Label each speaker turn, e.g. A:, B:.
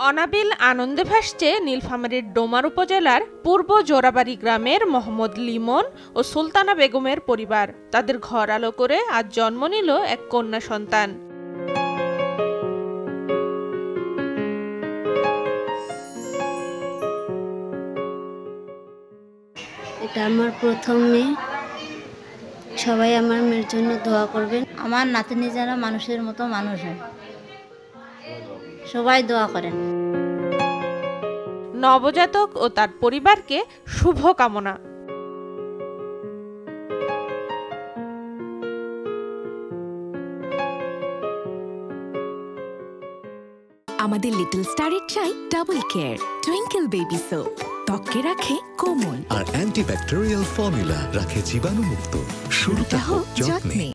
A: অনাবিল আনন্দে ভাসছে নীলফামারীর ডোমার উপজেলার পূর্ব জোড়াবাড়ি গ্রামের মোহাম্মদ লিমন ও সুলতানা বেগমের পরিবার। তাদের ঘর আলো করে আজ জন্ম নিল এক কন্যা সন্তান।
B: এটা আমার প্রথম মেয়ে। সবাই আমার মেয়ের জন্য দোয়া করবেন।
C: আমার নাতনি যেন মানুষের মতো মানুষ হয়, সবাই দোয়া করেন।
A: নবজাতক ও তার পরিবারকে শুভ কামনা।
D: আমাদের লিটল স্টারের চাই double care twinkle baby soap, ত্বককে রাখে কোমল
E: আর অ্যান্টিব্যাকটেরিয়াল ফর্মুলা রাখে জীবাণুমুক্ত। শুরুটা হোক যত্নে।